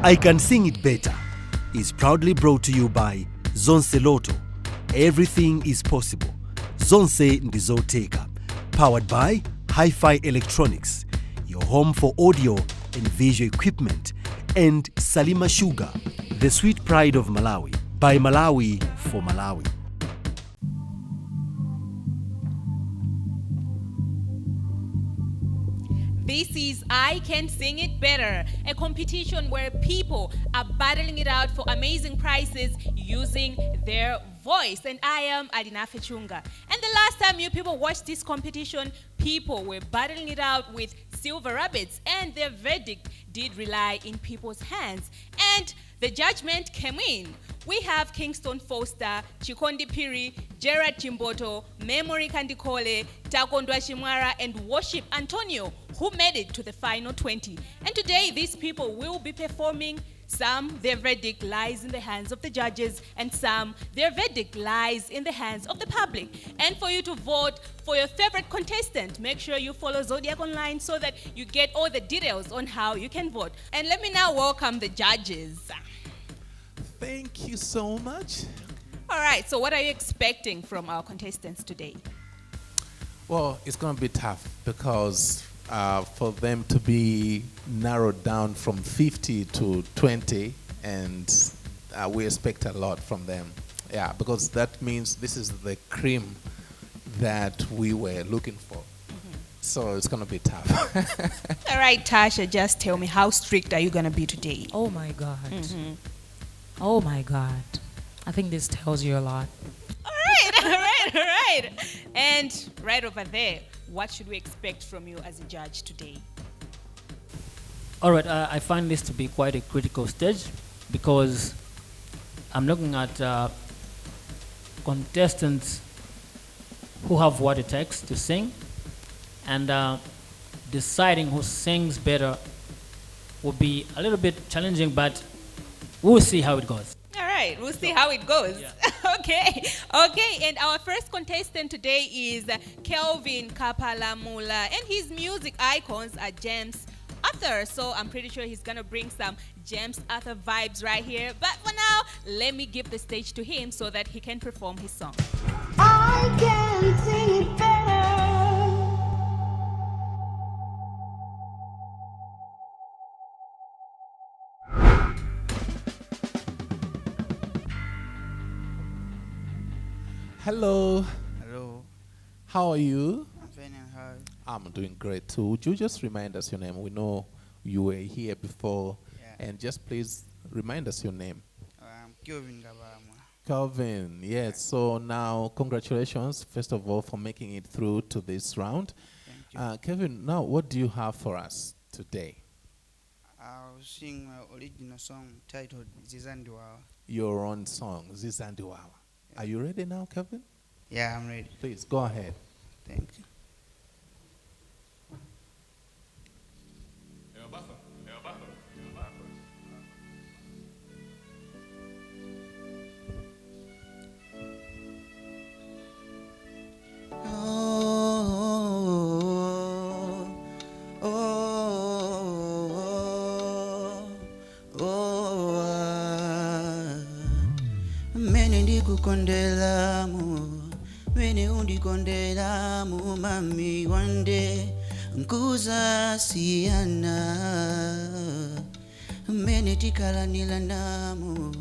I Can Sing It Better is proudly brought to you by Zonse Lotto. Everything is possible. Zonse Ndizoteka. Powered by Hi-Fi Electronics, your home for audio and visual equipment, and Salima Sugar, the sweet pride of Malawi, by Malawi for Malawi. This is I Can Sing It Better, a competition where people are battling it out for amazing prizes using their voice. And I am Adina Fechunga. And the last time you people watched this competition, people were battling it out with silver rabbits, and their verdict did rely in people's hands. And the judgment came in. We have Kingston Foster, Chikondi Piri, Gerard Chimboto, Memory Kandikole, Takondwa Shimwara, and Worship Antonio, who made it to the final 20. And today, these people will be performing. Some, their verdict lies in the hands of the judges, and some, their verdict lies in the hands of the public. And for you to vote for your favorite contestant, make sure you follow Zodiak online so that you get all the details on how you can vote. And let me now welcome the judges. Thank you so much. All right, so what are you expecting from our contestants today? Well, it's going to be tough because for them to be narrowed down from 50 to 20, and we expect a lot from them. Yeah, because that means this is the cream that we were looking for. So it's going to be tough. All right, Tasha, just tell me, how strict are you going to be today? Oh my God. Oh my God. I think this tells you a lot. All right. And right over there, what should we expect from you as a judge today? All right, I find this to be quite a critical stage because I'm looking at contestants who have what it takes to sing, and deciding who sings better will be a little bit challenging, but we'll see how it goes. All right, we'll see how it goes. Yeah. Okay, and our first contestant today is Kelvin Kapalamula, and his music icons are James Arthur, so I'm pretty sure he's gonna bring some James Arthur vibes right here. But for now, let me give the stage to him so that he can perform his song. I can sing it better. Hello. Hello, How are you? I'm fine and how? I'm doing great too. Would you just remind us your name? We know you were here before. Yeah. And just please remind us your name. I'm Kelvin Kapalamula. Kelvin, yes. So now, congratulations, first of all, for making it through to this round. Thank you. Kevin, now what do you have for us today? I'll sing my original song titled Chidzanja. Your own song, Zisandiwawa. Are you ready now, Kevin? Yeah, I'm ready. Please, go ahead. Thank you. Mene ndikukondelamu, mene undikondelamu, mami wande nkuza siyana. Mene tikalanila namu,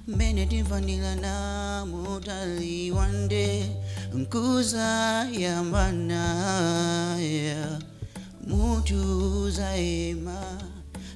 mene timvanila namu, tali wande nkuza yamana. Yeah. Mutu zaema,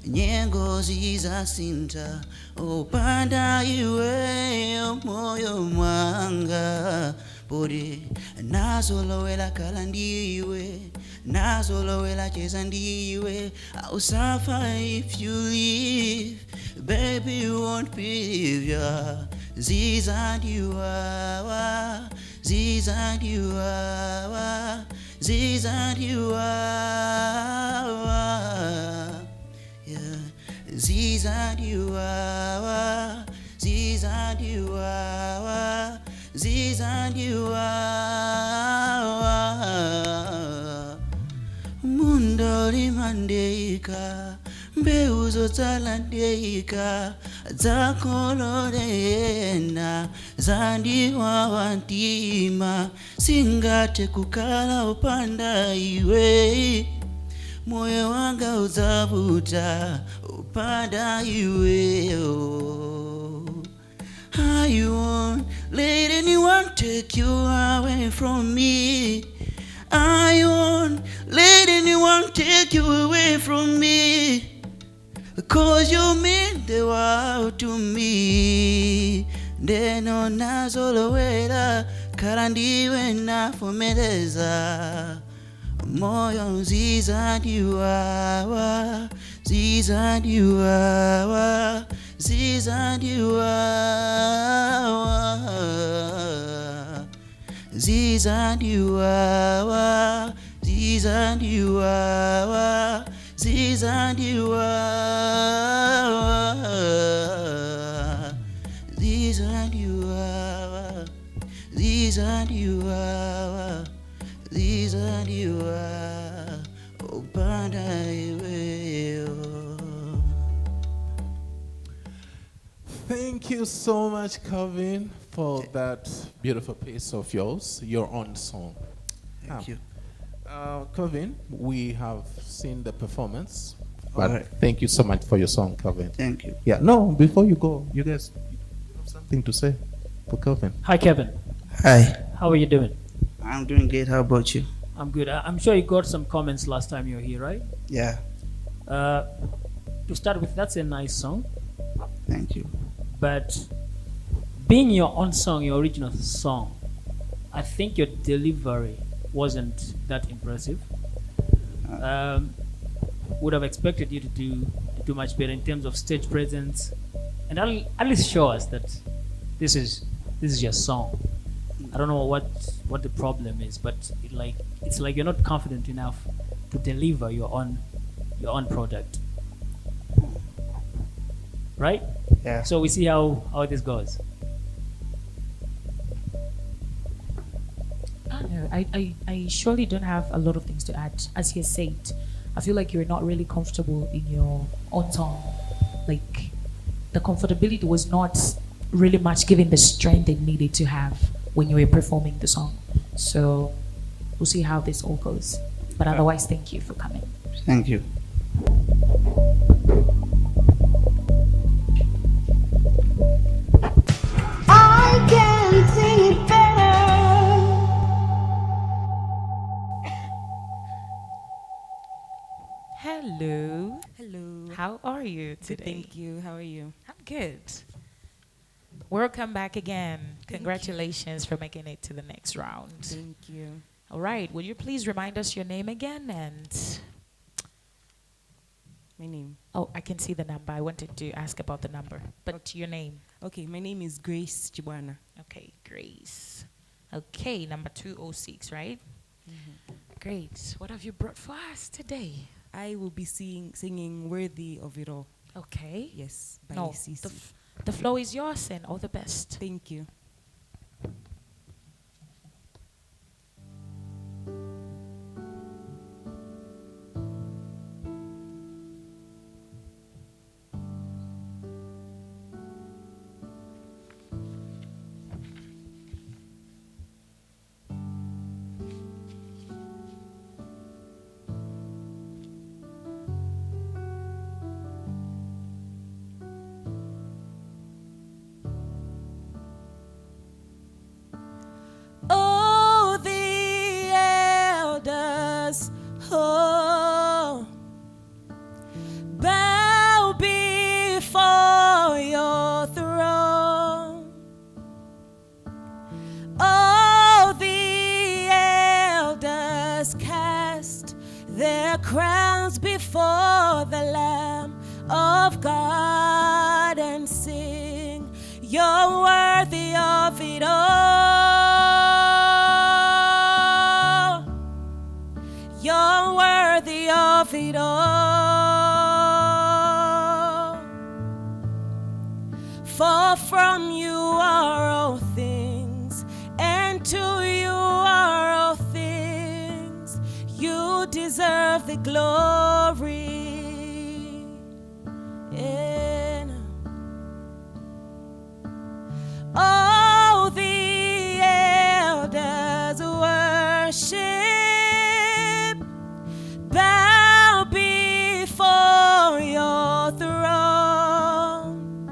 nyengo zizasinta, opanda iwe moyo mwanga. Pode nazolowela kala ndiwe, nazolowela cheza ndiwe. I'll suffer if you leave, baby you won't believe ya. Zisandiwawa, Zisandiwawa, Zisandiwawa. Yeah. Zisandiwawa, Zisandiwawa, Zisandiwawa. Mundo limandeika, mbeu zotsalandika dzakololena zandiwa wantima singathe kukhala upanda iwe moyo wanga udzavuta upanda iweyo. I won't let anyone take you away from me. I won't let anyone take you away from me. Cause you mean the world to me. Ndeno nazolowera karandiwe nafomeleza. Moyo zizandiwawa, zizandiwawa, zizandiwawa, zizandiwawa, zizandiwawa, zizandiwawa, zizandiwawa, zizandiwawa, zizandiwawa, upanda iweyo. Thank you so much, Kelvin, for that beautiful piece of yours, your own song. Thank you. Kelvin, we have seen the performance, but Alright. thank you so much for your song, Kelvin. Thank you. Yeah, no, before you go, you guys have something to say for Kelvin. Hi, Kevin. Hi, How are you doing? I'm doing great. How about you? I'm good. I'm sure you got some comments last time you were here, right? Yeah, To start with, that's a nice song, thank you. but being your own song, your original song, I think your delivery wasn't that impressive. Would have expected you to do much better in terms of stage presence, and at least show us that this is your song. I don't know what the problem is, but it's like you're not confident enough to deliver your own product, right? Yeah. So we see how this goes. No, I surely don't have a lot of things to add. As he said, I feel like you're not really comfortable in your own song. Like, the comfortability was not really much given the strength it needed to have when you were performing the song. So we'll see how this all goes. But otherwise, thank you for coming. Thank you. I can sing it better. Hello. Hello. How are you Good, today? thank you. How are you? I'm good. Welcome back again. Congratulations for making it to the next round. Thank you. All right. Would you please remind us your name again? And My name. oh, I can see the number. I wanted to ask about the number, but your name. Okay, my name is Grace Chibwana. Okay, Grace. Okay, number 206, right? Great. What have you brought for us today? I will be singing Worthy of It All. Okay. Yes, by No, CC. the floor is yours, and all the best. Thank you. Oh, the elders, oh, bow before your throne. Oh, the elders cast their crowns before the Lamb of God and sing, you're worthy of it all. You're worthy of it all. For from you are all things, and to you are all things. You deserve the glory. All the elders worship, bow before your throne.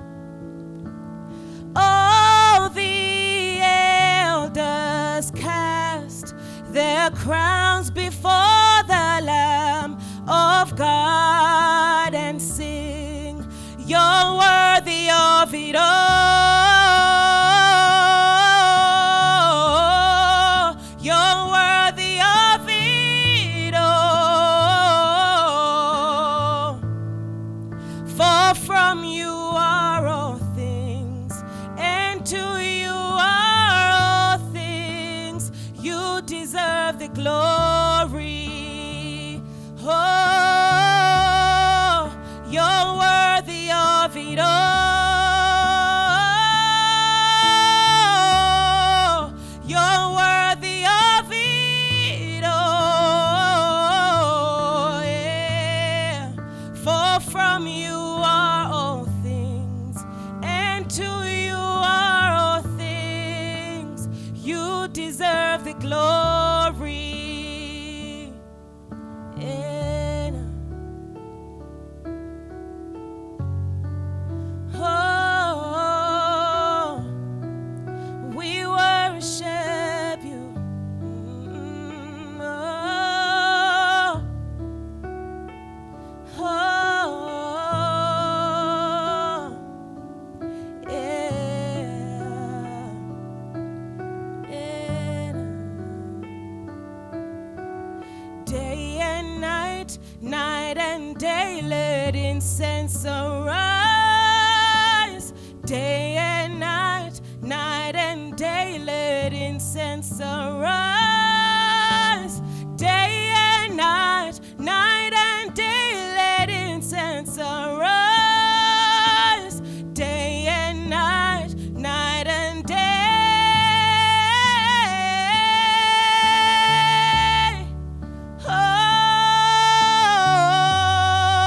All the elders cast their crowns before the Lamb of God and sing, you're worthy of it all. You're worthy of it all. For from you are all things, and to you are all things. You deserve the glory. Oh, you're worthy of it all. You're worthy of it all. Yeah. For from you are all things, and to you are all things. You deserve the glory. And oh, we worship you. Oh, oh, day and night, night and day, let incense arise. Day and night, night and day, let incense arise. Day and night, night and day, let incense arise. Day and night, night and day.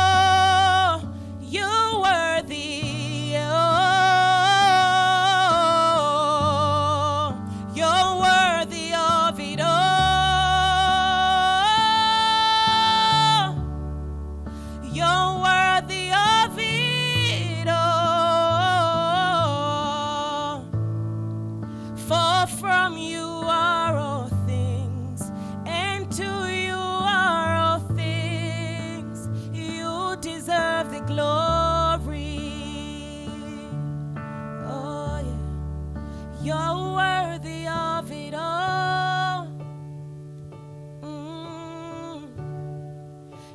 Oh, you're worthy. Oh, you're worthy of it all. You're worthy of it all. For from you are all things, and to you are all things. You deserve the glory. Oh, yeah. You're worthy of it all.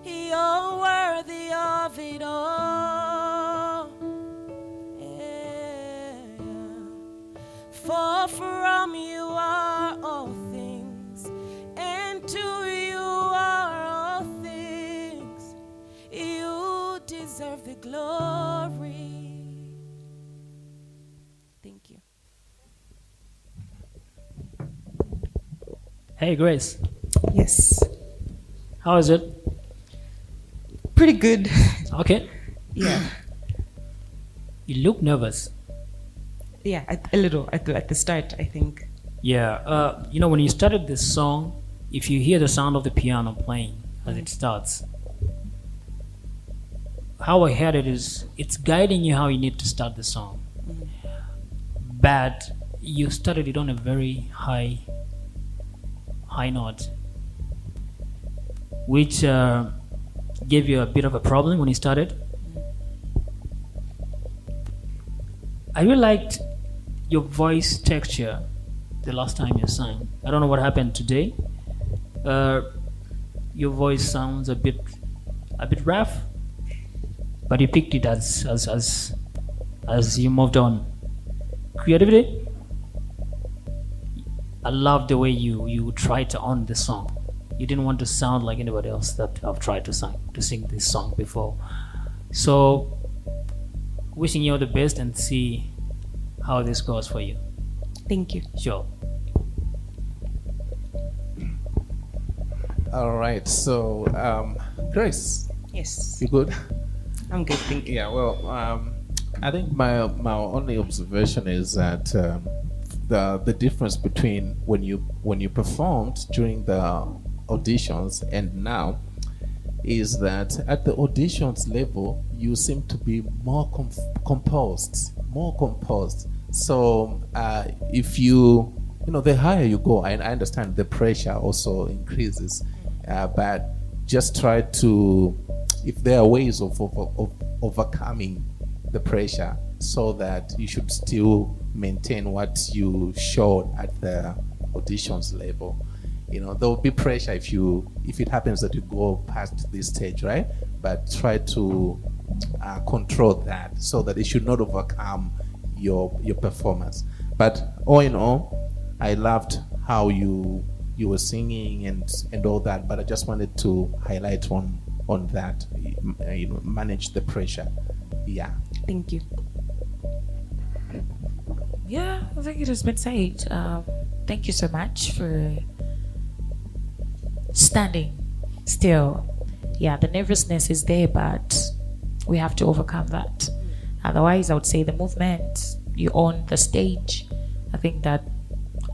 You're worthy of it all. Yeah. For from you are all things, and to you are all things. You deserve the glory. Thank you. Hey, Grace. Yes. How is it? Pretty good. Okay. Yeah. You look nervous. Yeah, a little at the start, I think. Yeah. When you started this song, if you hear the sound of the piano playing as it starts, how I heard it is it's guiding you how you need to start the song. But you started it on a very high note, which gave you a bit of a problem when you started. I really liked your voice texture the last time you sang. I don't know what happened today. Your voice sounds a bit rough, but you picked it as you moved on. Creativity. I love the way you tried to own the song. You didn't want to sound like anybody else that I've tried to sing this song before. So, wishing you all the best and see how this goes for you. Thank you. Sure. All right. So, Grace, Yes. you good? I'm good, thank you. Yeah. Well, I think my only observation is that the difference between when you performed during the auditions and now is that at the auditions level you seem to be more composed. So if you know, the higher you go, I understand the pressure also increases, but just try to, if there are ways of overcoming the pressure, so that you should still maintain what you showed at the auditions level. You know, there will be pressure if it happens that you go past this stage, right? But try to control that so that it should not overcome your performance. But all in all, I loved how you were singing and all that. But I just wanted to highlight on that. You know, manage the pressure. Yeah. Thank you. Yeah, I think it has been said. Thank you so much for standing still. Yeah, the nervousness is there, but we have to overcome that. Otherwise, I would say the movement, you on the stage, I think that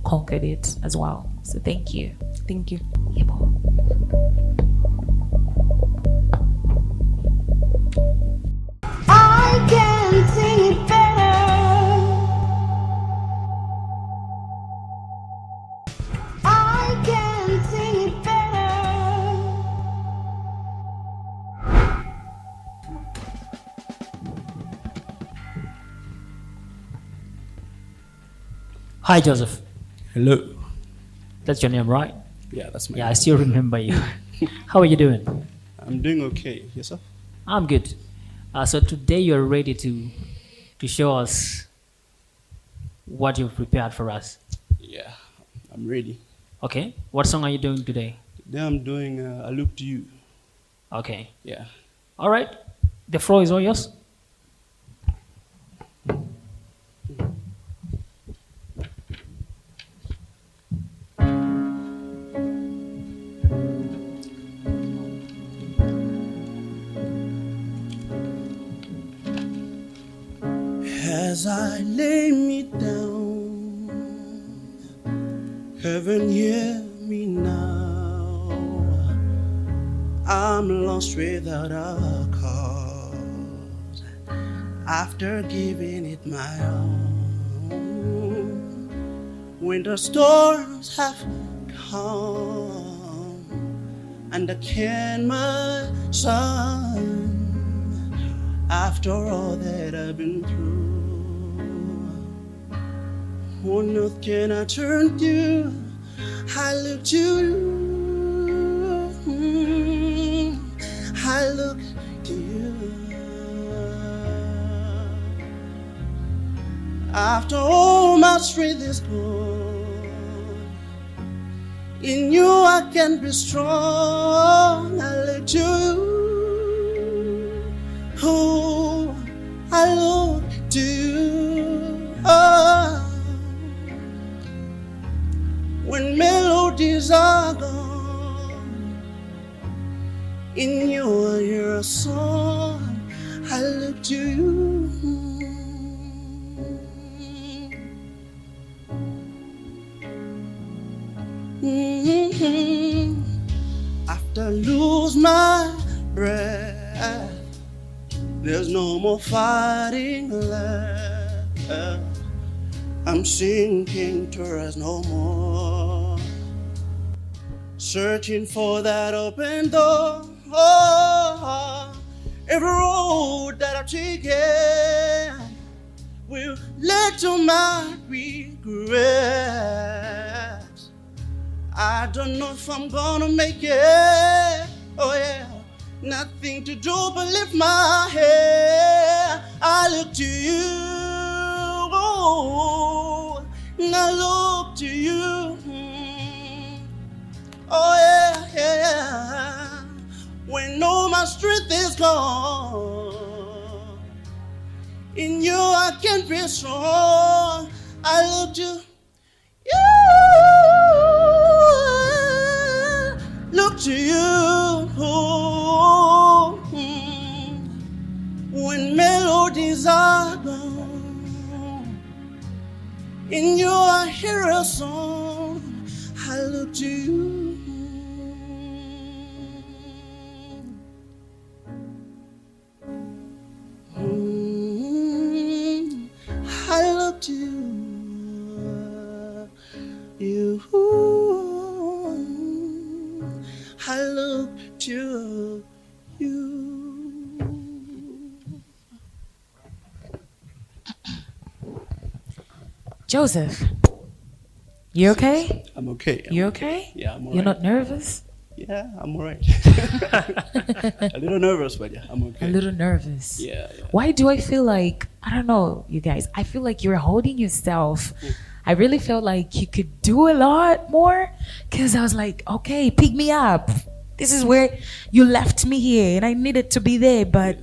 conquered it as well. So thank you. Thank you. Yeah, boy. I can sing it better. I can sing it better. Hi, Joseph. Hello. That's your name, right? Yeah, that's my Yeah, name. I still remember you. How are you doing? I'm doing okay. Yourself? I'm good. So today you're ready to show us what you've prepared for us. Yeah, I'm ready. Okay. What song are you doing today? Today I'm doing I Look to You. Okay. Yeah. All right. The floor is all yours. As I lay me down, heaven hear me now. I'm lost without a cause, after giving it my own. Winter storms have come, and I can my son, after all that I've been through. On earth can I turn to? I look to you. I look to you. After all my strength is gone, in you I can be strong. I look to you. Oh, I look to you. Oh. When melodies are gone, in you I hear a song. I look to you. Mm-hmm. After I lose my breath, there's no more fighting left. I'm sinking to rise no more, searching for that open door. Oh, every road that I've taken will lead to my regrets. I don't know if I'm gonna make it. Oh yeah, nothing to do but lift my head. I look to you. Oh, and I look to you. Oh yeah, yeah. When all my strength is gone, in you I can be strong. I look to you. Look to you. When melodies are gone. In your hero song, I look to you. I look to you. I look to you. Joseph, you okay? I'm okay. You okay? Yeah, I'm alright. You're not nervous? Yeah, I'm alright. A little nervous, but yeah, I'm okay. A little nervous. Yeah. Why do I feel like, I don't know, you guys, I feel like you're holding yourself. I really felt like you could do a lot more because I was like, okay, pick me up. This is where you left me here and I needed to be there. But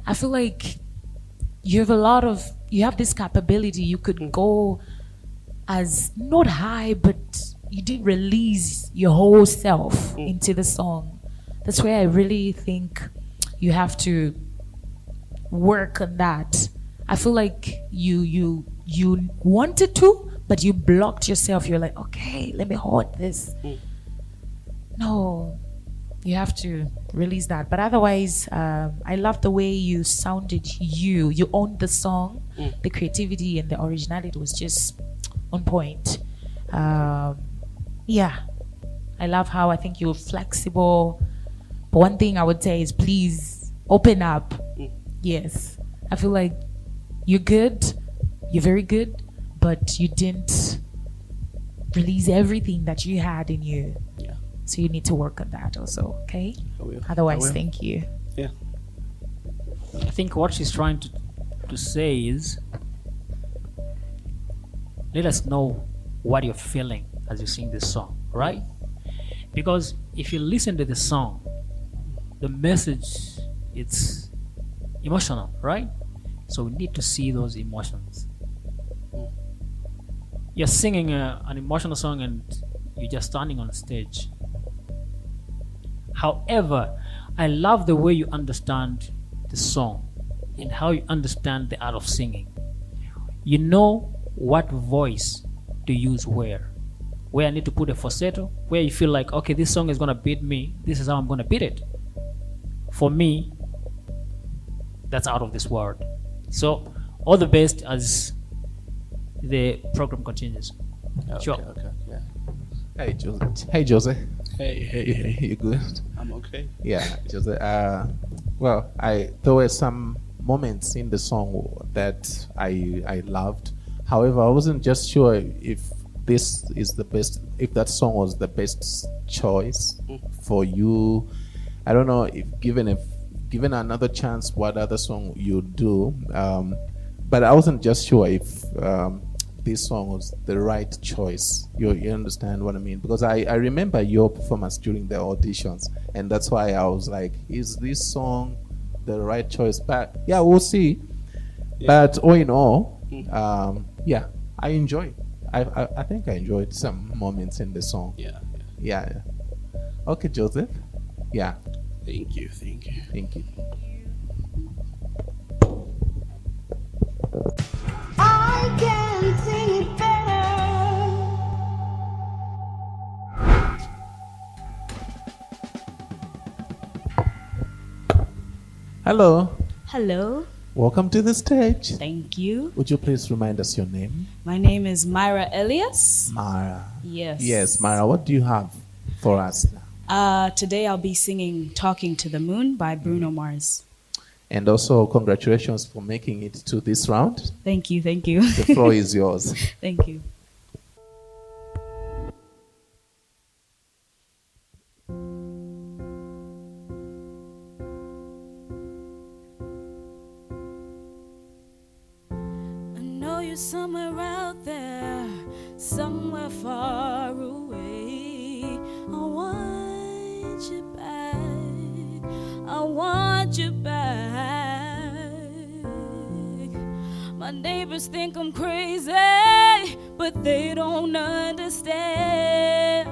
I feel like you have this capability. You could go as not high, but you did release your whole self into the song. That's where I really think you have to work on that. I feel like you wanted to, but you blocked yourself. You're like, okay, let me hold this. No, you have to release that. But otherwise, I love the way you sounded. You owned the song. The creativity and the originality was just on point. Yeah, I love how I think you're flexible. But one thing I would say is please open up. Yes, I feel like you're good. You're very good, but you didn't release everything that you had in you. Yeah. So you need to work on that also, okay? I will. Otherwise, thank you. Yeah. I think what she's trying to say is, let us know what you're feeling as you sing this song, right? Because if you listen to the song, the message, it's emotional, right? So we need to see those emotions. You're singing an emotional song and you're just standing on stage. However, I love the way you understand the song and how you understand the art of singing. You know what voice to use where I need to put a falsetto, where you feel like, okay, this song is gonna beat me, this is how I'm gonna beat it. For me, that's out of this world. So all the best as the program continues. Okay, Sure. okay, yeah. Hey, Joseph. Hey, Joseph. Hey. You good? I'm okay. Yeah, Joseph. Well, there were some moments in the song that I loved. However, I wasn't just sure if this is the best, if that song was the best choice for you. I don't know if given another chance, what other song you'd do. But I wasn't just sure if this song was the right choice. You understand what I mean? Because I remember your performance during the auditions, and that's why I was like, is this song the right choice? But yeah, we'll see. Yeah. But all in all, yeah, I enjoyed. I think I enjoyed some moments in the song. Yeah. Okay, Joseph. Yeah. Thank you. I can sing it better. Hello. Hello. Welcome to the stage. Thank you. Would you please remind us your name? My name is Myra Ellias. Myra. Yes. Yes, Myra, what do you have for us now? Today I'll be singing Talking to the Moon by Bruno Mars. And also, congratulations for making it to this round. Thank you. The floor is yours. Thank you. I know you're somewhere out there, somewhere far away. I want you back. I want you back. My neighbors think I'm crazy, but they don't understand.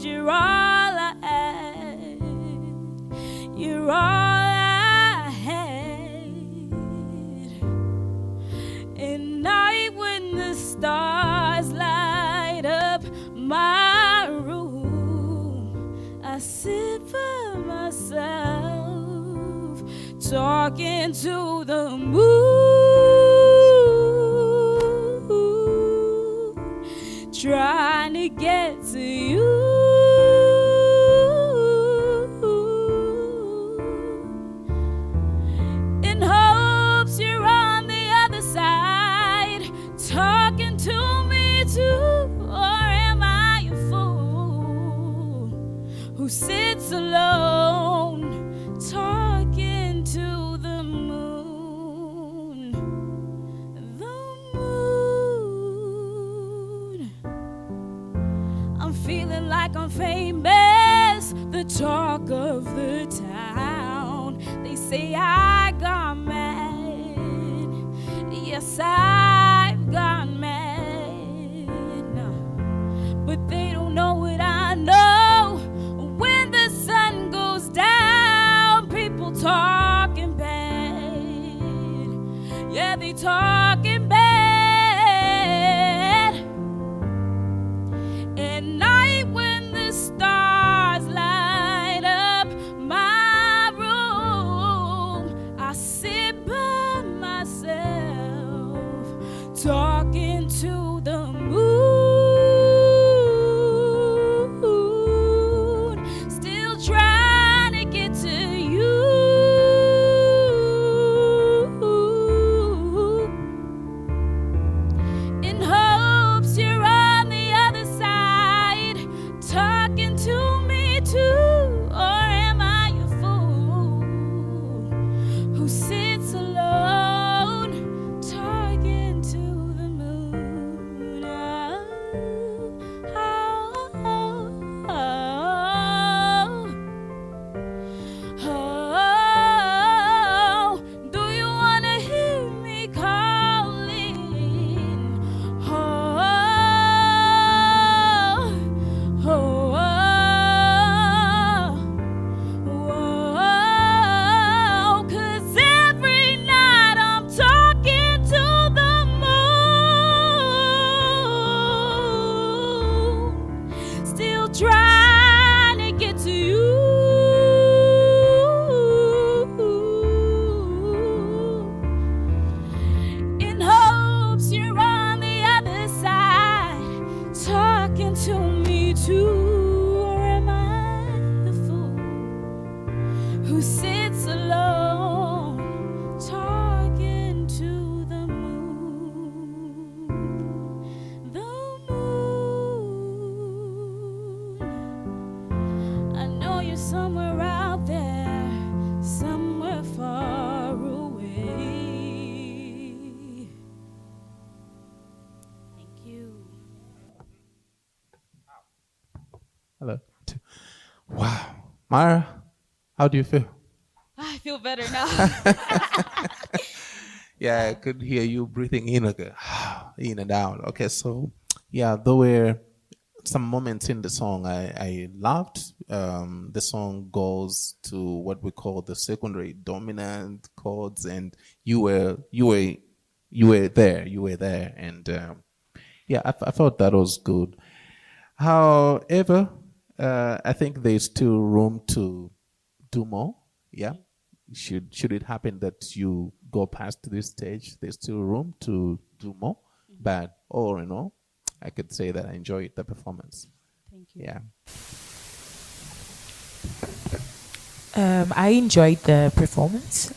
You're all I had. You're all I had. talking to the moon, trying to get to you. In hopes you're on the other side, talking to me too. Or am I a fool who sits alone, talking to the moon? The moon. I'm feeling like I'm famous, the talk of the town. They say I got mad. Yes, I've gone mad. But they don't know what I know. When the sun goes down, people talking bad. Yeah, they talking bad. At night when the stars light up my room, I sit by myself, talking to the moon, still trying to get to you. In hopes you're on the other side, talking to me too. Or am I a fool who sits alone, talking to the moon? Oh, do you wanna hear me calling? Cause every night I'm talking to the moon, still trying to get to you. In hopes you're on the other side, talking to me too. Or am I the fool who sits alone, talking to the moon? The moon. I know you're somewhere out there, somewhere far away. Thank you. Hello. Wow. Myra, how do you feel? I feel better now. Yeah, I could hear you breathing in, okay, in and out. Okay, so yeah, there were some moments in the song I loved. The song goes to what we call the secondary dominant chords, and you were there, and yeah, I thought that was good. However, I think there's still room to do more. Yeah, should it happen that you go past this stage, there's still room to do more. But all in all, I could say that I enjoyed the performance. Thank you. Yeah. I enjoyed the performance.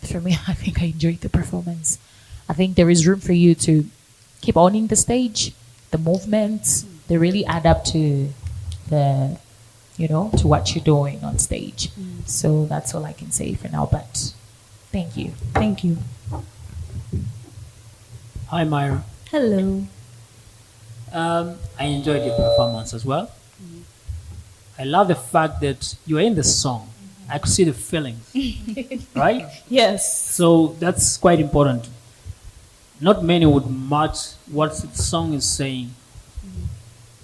For me, I think I enjoyed the performance. I think there is room for you to keep owning the stage, the movements. They really add up to the, to what you're doing on stage. So that's all I can say for now. But thank you. Thank you. Hi, Myra. Hello. I enjoyed your performance as well. I love the fact that you are in the song. I could see the feelings, right? Yes. So that's quite important. Not many would match what the song is saying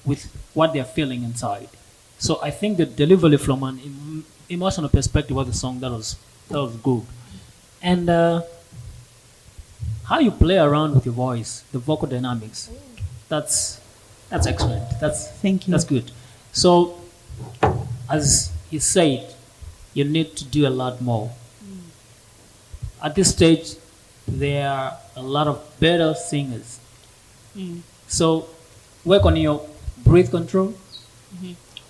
with what they're feeling inside. So I think the delivery from an emotional perspective of the song, that was good. And how you play around with your voice, the vocal dynamics, that's excellent. Thank you. That's good. So as he said you need to do a lot more. At this stage, there are a lot of better singers. So work on your breath control,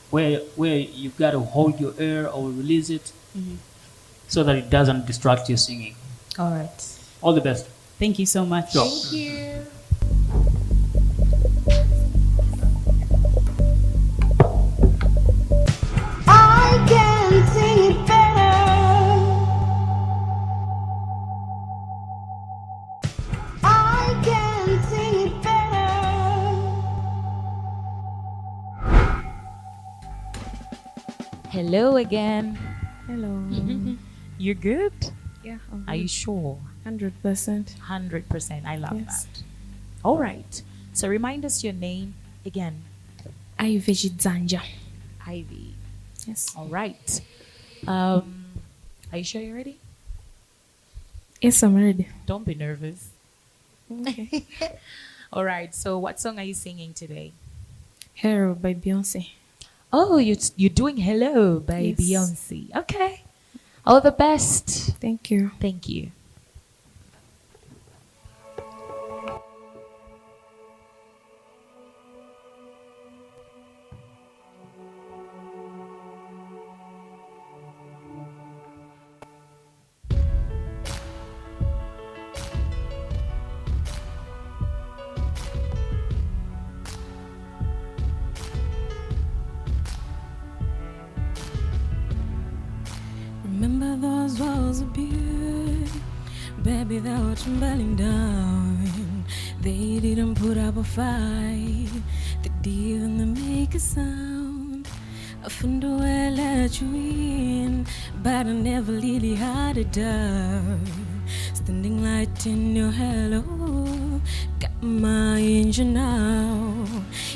where you've got to hold your air or release it so that it doesn't distract your singing. All right. All the best. Thank you so much. Sure. Thank you. I can sing it better. I can sing it better. Hello again. Hello. You're good? Yeah. Are you sure? 100%. 100%. I love Yes. that. All right. So remind us your name again. Ivy Chidzanja. Ivy. Yes. All right. Are you sure you're ready? Yes, I'm ready. Don't be nervous. Okay. All right. So what song are you singing today? Hero by Beyonce. Oh, you're doing Hello by Yes. Beyonce. Okay. All the best. Thank you. Thank you. Remember those walls of beauty, baby, that were tumbling down. They didn't put up a fight, they didn't make a sound. I found a way to let you in, but I never really had a doubt. Standing light in your halo, got my engine now.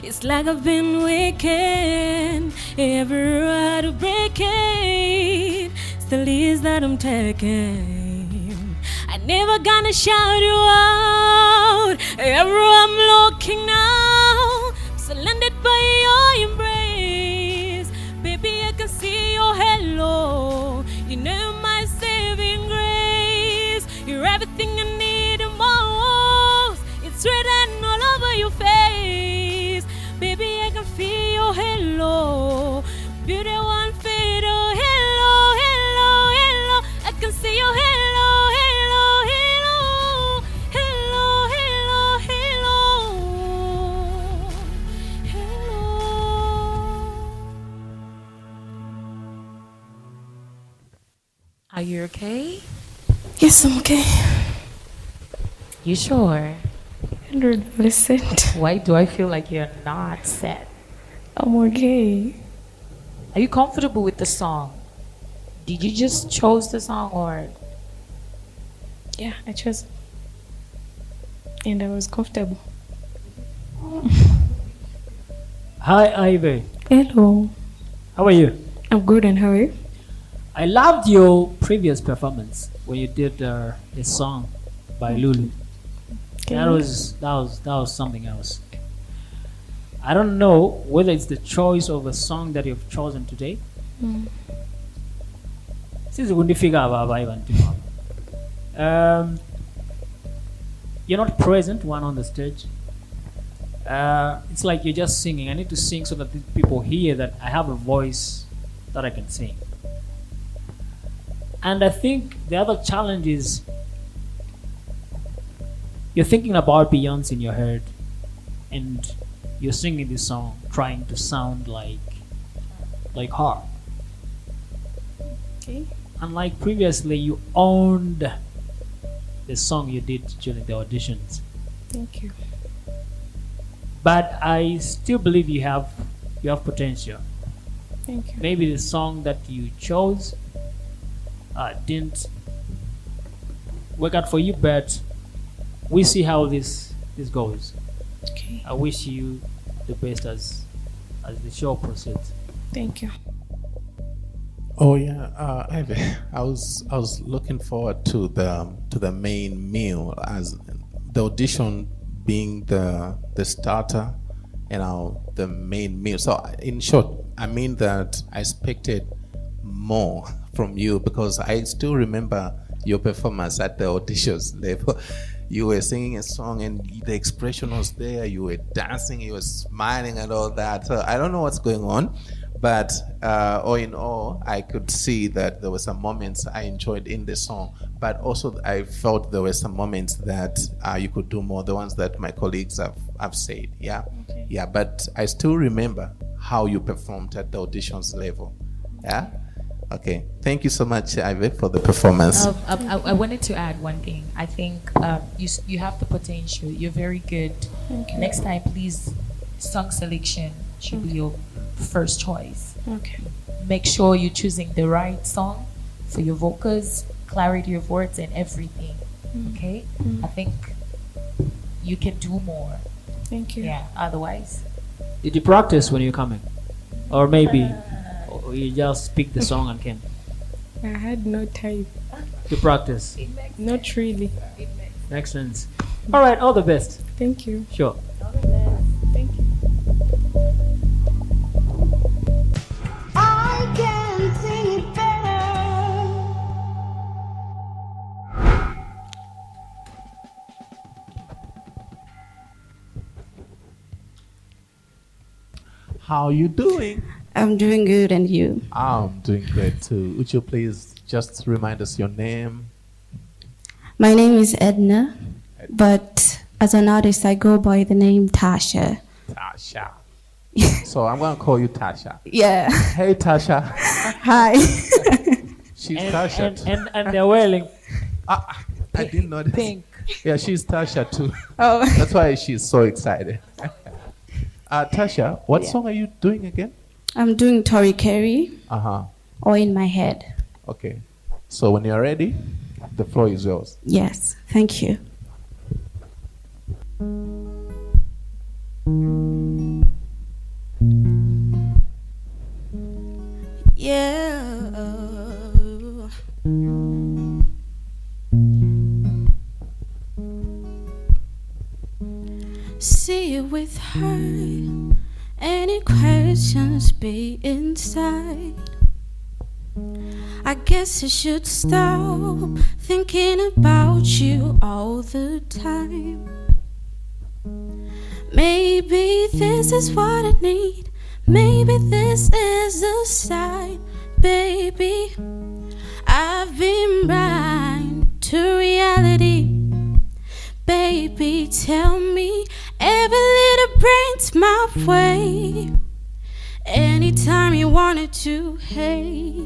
It's like I've been waking, every ride to break it. Still is that I'm taking. I never gonna shout you out. Everywhere I'm looking now, surrounded by your embrace. Baby, I can see your halo. You know my saving grace. You're everything I need and most. It's written all over your face. Baby, I can feel your halo. Beauty one fit, oh hello, hello, hello. I can see your halo, halo, halo, halo, halo, halo, halo. Are you okay? Yes, I'm okay. You sure? 100%. Why do I feel like you're not set? I'm okay. Are you comfortable with the song? Did you just chose the song or? Yeah, I chose. And I was comfortable. Hi, Ivy. Hello. How are you? I'm good, and how are you? I loved your previous performance when you did a song by Lulu. Okay. That was something else. I don't know whether it's the choice of a song that you've chosen today. Sisi kundifika hapa Ivan Timama. You're not present one on the stage. It's like you're just singing. I need to sing so that the people hear that I have a voice that I can sing. And I think the other challenge is you're thinking about Beyonce in your head and you're singing this song trying to sound like her. Okay. Unlike previously, you owned the song you did during the auditions. Thank you. But I still believe you have potential. Thank you. Maybe the song that you chose didn't work out for you, but we see how this goes. Okay. I wish you the best as the show proceeds. Thank you. Oh yeah, Ivy, I was looking forward to the main meal, as the audition being the starter and the main meal. So in short, I mean that I expected more from you, because I still remember your performance at the auditions level. You were singing a song and the expression was there. You were dancing, you were smiling and all that. So I don't know what's going on, but all in all, I could see that there were some moments I enjoyed in the song, but also I felt there were some moments that you could do more, the ones that my colleagues have said. Yeah, okay. Yeah, but I still remember how you performed at the auditions level. Yeah. Okay, thank you so much, Ivy, for the performance. I wanted to add one thing. I think you have the potential. You're very good. Okay. Next time, please, song selection should be your first choice. Okay. Make sure you're choosing the right song for your vocals, clarity of words, and everything. Okay? I think you can do more. Thank you. Yeah, otherwise. Did you practice when you're coming? Or maybe you just pick the song and came? I had no time. To practice? Not really. Makes sense. All right, all the best. Thank you. Sure. Thank you. I can sing it better. How you doing? I'm doing good, and you? I'm doing great too. Would you please just remind us your name? My name is Edna, but as an artist, I go by the name Tasha. Tasha. So I'm going to call you Tasha. Yeah. Hey, Tasha. Hi. She's Tasha. And they're wearing. I didn't know this. Pink. Yeah, she's Tasha too. Oh. That's why she's so excited. Tasha, what song are you doing again? I'm doing Tori Kerry. Uh-huh. Or In My Head. Okay. So when you're ready, the floor is yours. Yes. Thank you. Yeah. See you with her. Any questions be inside? I guess I should stop thinking about you all the time. Maybe this is what I need. Maybe this is a sign. Baby, I've been blind to reality. Baby, tell me every little brings my way. Anytime you wanted to, hey,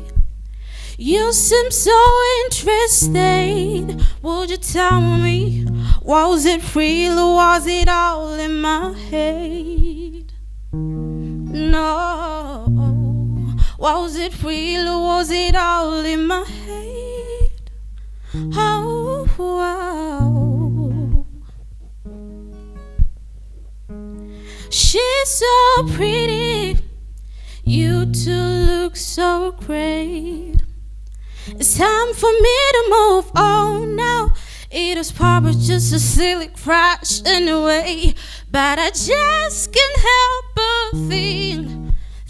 you seem so interested. Would you tell me, was it real or was it all in my head? No, was it real or was it all in my head? Oh, wow. She's so pretty, you two look so great. It's time for me to move on now. It was probably just a silly crash anyway, but I just can't help but think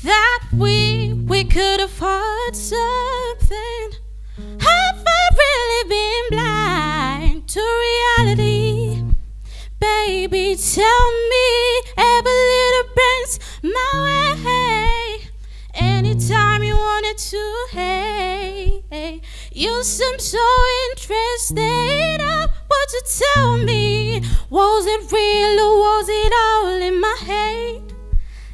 that we could have had something. Have I really been blind to reality? Baby, tell me every little brings my way. Anytime you wanted to, hey, you seem so interested. Would you tell me, was it real or was it all in my head?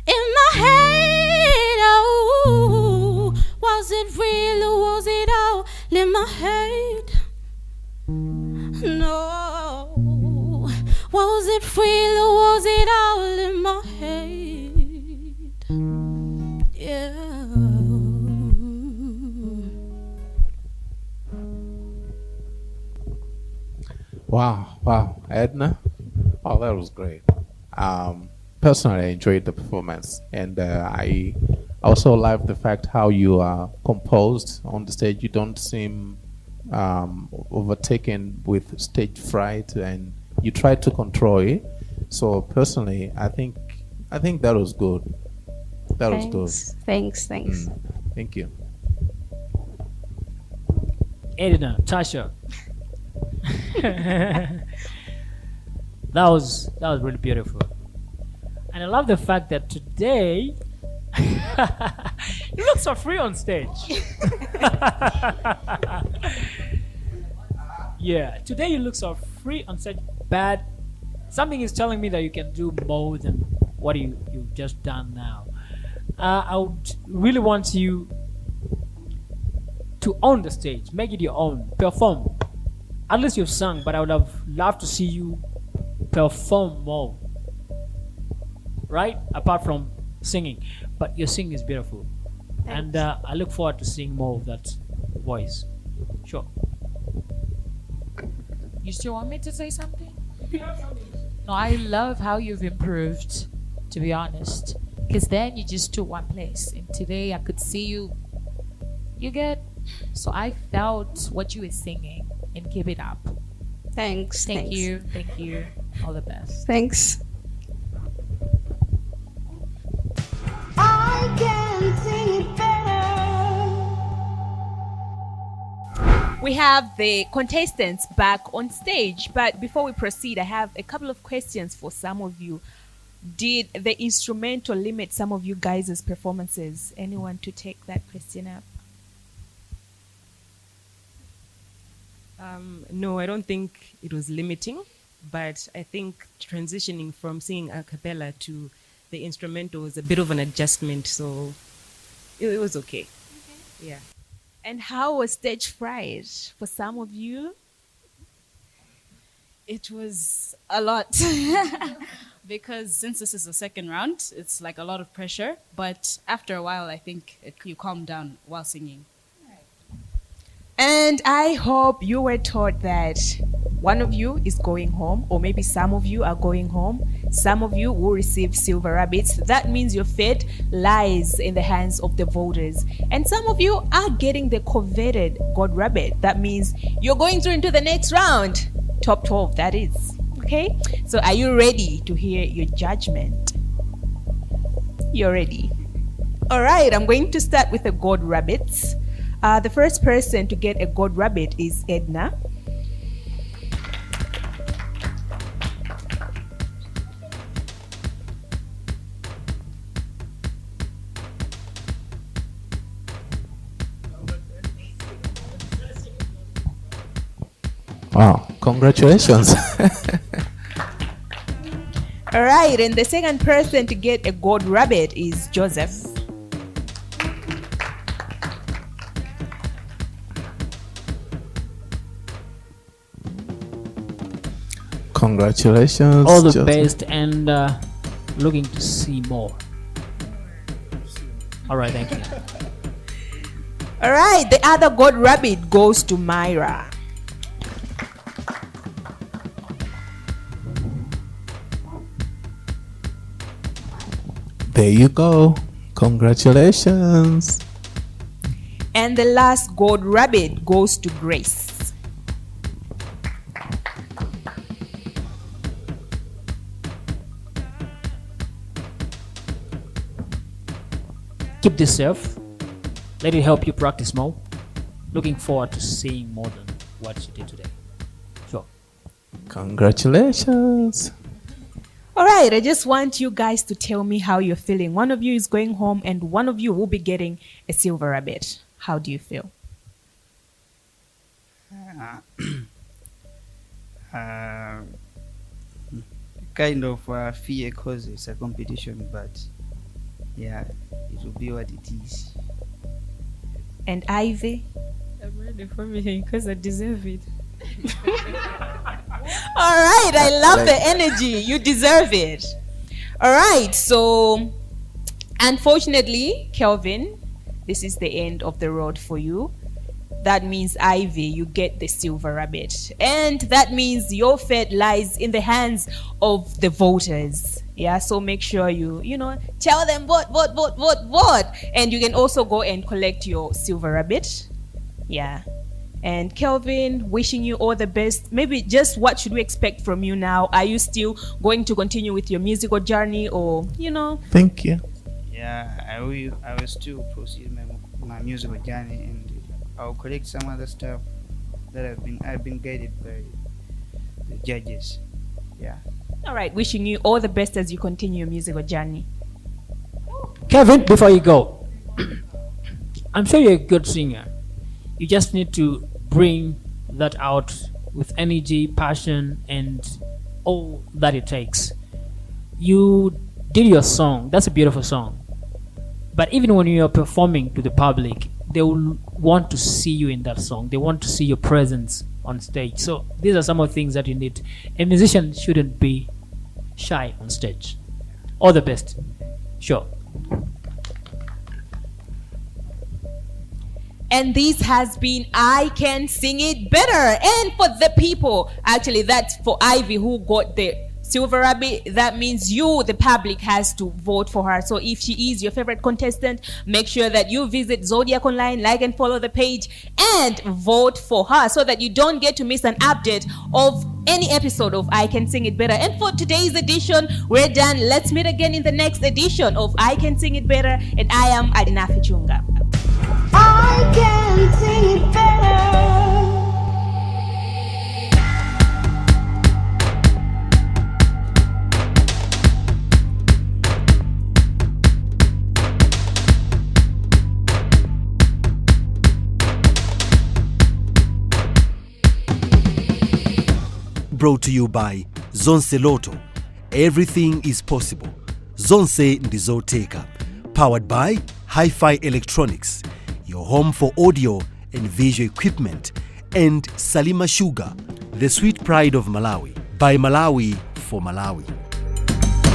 In my head, oh, was it real or was it all in my head? No, was it real or was it all in my head? Yeah. Wow, Edna. Oh, that was great. Personally, I enjoyed the performance, and I also love the fact how you are composed on the stage. You don't seem overtaken with stage fright, and you try to control it. So personally, I think that was good. That was good. Thanks. Thank you. Edna Tasha. That was really beautiful. And I love the fact that today you look so free on stage. Yeah, today you look so free on stage, but something is telling me that you can do more than what you've just done now. I would really want you to own the stage, make it your own, perform. At least you've sung, but I would have loved to see you perform more, right? Apart from singing, but your singing is beautiful. Thanks. And I look forward to seeing more of that voice. Sure. You still want me to say something? No, I love how you've improved, to be honest. Because then you just took one place. And today I could see you. You get. So I felt what you were singing and keep it up. Thanks. Thank you. Thank you. All the best. Thanks. I can sing it better. We have the contestants back on stage, but before we proceed, I have a couple of questions for some of you. Did the instrumental limit some of you guys' performances? Anyone to take that question up? No, I don't think it was limiting, but I think transitioning from singing a cappella to the instrumental was a bit of an adjustment, so it was okay. Yeah. And how was stage fright for some of you? It was a lot because since this is the second round, it's like a lot of pressure. But after a while, I think you calm down while singing. And I hope you were taught that one of you is going home, or maybe some of you are going home. Some of you will receive silver rabbits. That means your fate lies in the hands of the voters. And some of you are getting the coveted gold rabbit. That means you're going through into the next round. Top 12, that is. Okay? So are you ready to hear your judgment? You're ready. All right, I'm going to start with the gold rabbits. The first person to get a gold rabbit is Edna. Wow, congratulations. All right, and the second person to get a gold rabbit is Joseph. Congratulations. All the Joseph. best, and looking to see more. All right, thank you. All right, the other gold rabbit goes to Myra. There you go. Congratulations. And the last gold rabbit goes to Grace. Keep this safe. Let it help you practice more. Looking forward to seeing more than what you did today. Sure. Congratulations. All right, I just want you guys to tell me how you're feeling. One of you is going home and one of you will be getting a silver rabbit. How do you feel? Kind of fear because it's a competition, but yeah, it will be what it is. And Ivy? I'm ready for everything because I deserve it. All right, I love the energy. You deserve it. All right, so unfortunately, Kelvin, this is the end of the road for you. That means, Ivy, you get the silver rabbit. And that means your fate lies in the hands of the voters. Yeah, so make sure you tell them vote. And you can also go and collect your silver rabbit. Yeah. And Kelvin, wishing you all the best. Maybe just what should we expect from you now? Are you still going to continue with your musical journey, or Thank you. Yeah, I will still proceed my musical journey, and I'll collect some other stuff that I've been guided by the judges. Yeah. All right, wishing you all the best as you continue your musical journey. Kevin, before you go, I'm sure you're a good singer. You just need to bring that out with energy, passion, and all that it takes. You did your song. That's a beautiful song. But even when you're performing to the public, they will want to see you in that song. They want to see your presence on stage. So these are some of the things that you need. A musician shouldn't be shy on stage. All the best. Sure. And this has been I Can Sing It Better. And for the people, actually, that's for Ivy who got the silver rabbit. That means you, the public, has to vote for her. So if she is your favorite contestant, make sure that you visit Zodiak online, like and follow the page, and vote for her so that you don't get to miss an update of any episode of I Can Sing It Better. And for today's edition, we're done. Let's meet again in the next edition of I Can Sing It Better. And I am Edna Tasha. I can sing it better. Brought to you by Zonse Lotto. Everything is possible. Zonse Ndizoteka. Powered by Hi-Fi Electronics, your home for audio and visual equipment, and Salima Sugar, the sweet pride of Malawi, by Malawi for Malawi.